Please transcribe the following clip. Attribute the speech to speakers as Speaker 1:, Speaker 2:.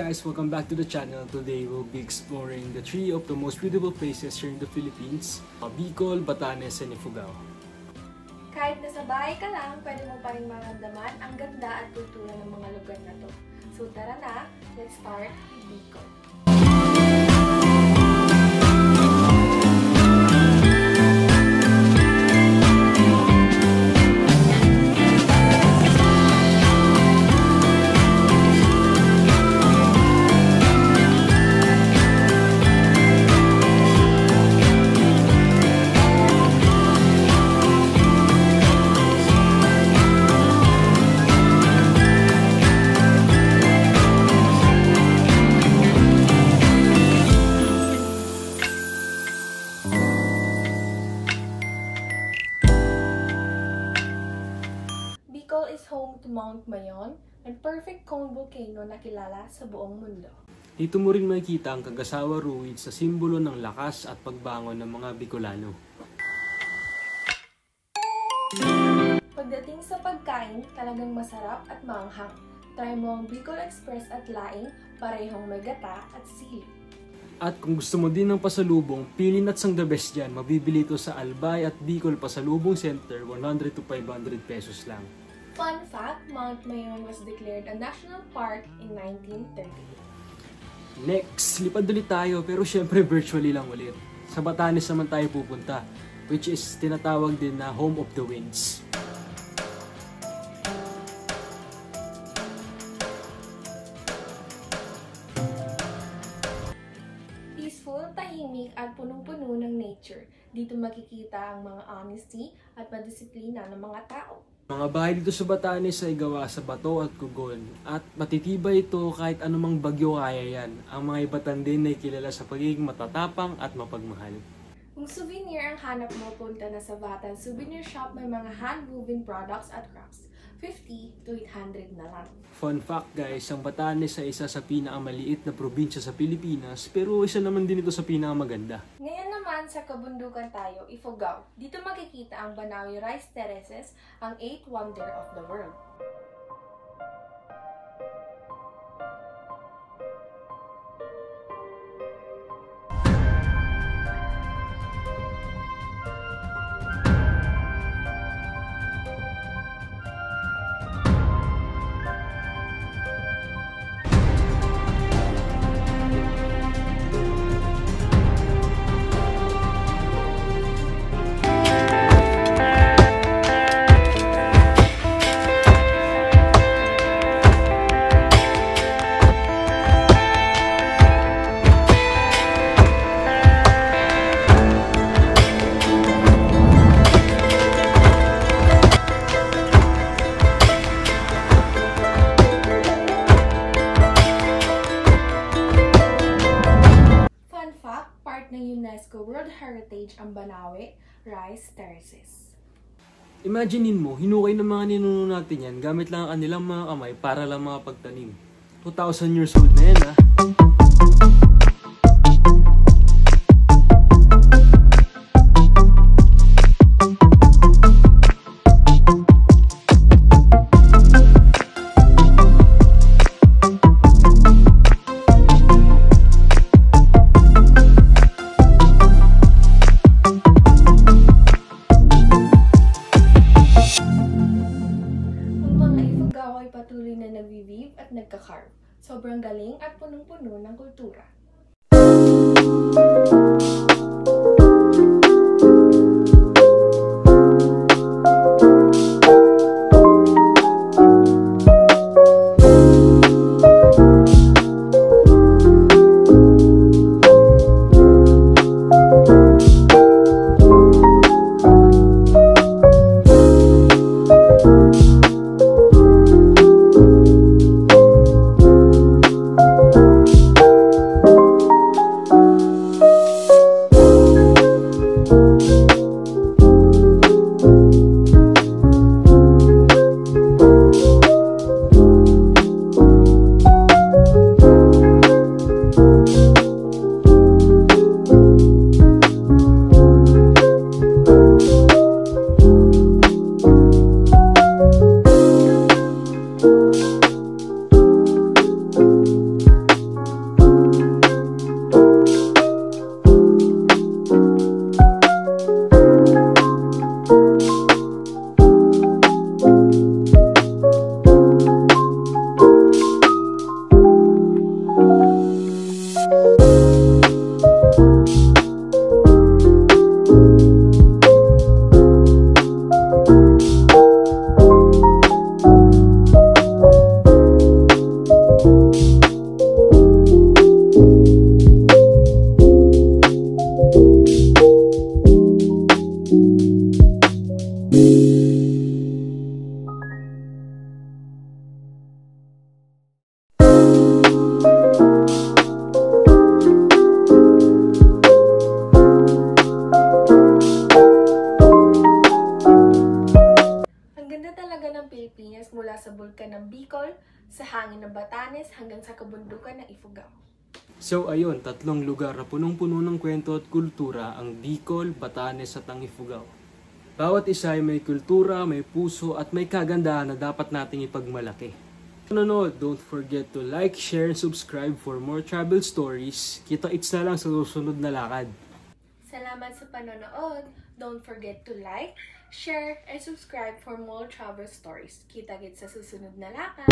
Speaker 1: guys, welcome back to the channel. Today we'll be exploring the three of the most beautiful places here in the Philippines: Bicol, Batanes, and Ifugao.
Speaker 2: Kahit nasa bahay ka lang, pwede mo pa rin maramdaman ang ganda at kultura ng mga lugar na to. So tara na, let's start with Bicol. Bicol is home to Mount Mayon, ang perfect cone volcano na kilala sa buong mundo.
Speaker 1: Dito mo rin makikita ang Kagasawa Ruins na simbolo ng lakas at pagbangon ng mga Bicolano.
Speaker 2: Pagdating sa pagkain, talagang masarap at maanghang. Try mo ang Bicol Express at Laing, parehong may gata at sili.
Speaker 1: At kung gusto mo din ng pasalubong, pili nuts ang the best dyan. Mabibili ito sa Albay at Bicol Pasalubong Center, 100 to 500 pesos lang.
Speaker 2: Fun fact, Mount Mayon was declared a national park in 1938.
Speaker 1: Next, lipad ulit tayo pero syempre virtually lang ulit. Sa Batanes naman tayo pupunta, which is tinatawag din na Home of the Winds.
Speaker 2: Peaceful, tahimik at punong-puno ng nature. Dito makikita ang mga honesty at madisiplina ng mga tao.
Speaker 1: Mga bahay dito sa Batanes ay gawa sa bato at kugon. At matitibay ito kahit anumang bagyo kaya yan. Ang mga Ibatan din ay kilala sa pagiging matatapang at mapagmahal.
Speaker 2: Kung souvenir ang hanap mo, punta na sa Batan Souvenir Shop. May mga hand-woven products at crafts. 50 to 800 na lang.
Speaker 1: Fun fact guys, ang Batanes ay isa sa pinakamaliit na probinsya sa Pilipinas, pero isa naman din ito sa pinakamaganda.
Speaker 2: Ngayon naman sa kabundukan tayo, Ifugao. Dito makikita ang Banawe Rice Terraces, ang 8th wonder of the world. Ng UNESCO World Heritage ang Banawe Rice Terraces.
Speaker 1: Imaginein mo, hinukay ng mga ninuno natin yan gamit lang ang kanilang mga kamay para lang mga pagtanim. 2,000 years old na yan ha.
Speaker 2: Patuloy na nagvivive at nagkakarve. Sobrang galing at punong-puno ng kultura. sa hangin ng Batanes hanggang sa kabundukan ng Ifugao.
Speaker 1: So ayun, 3 lugar na punong-puno ng kwento at kultura ang Bicol, Batanes at ang Ifugao. Bawat isa ay may kultura, may puso at may kagandahan na dapat nating ipagmalaki. Nanonood, don't forget to like, share, and subscribe for more travel stories. Kita-its na lang sa susunod na lakad.
Speaker 2: Salamat sa panonood. Don't forget to like, share, and subscribe for more travel stories. Kita-kits sa susunod na lakad.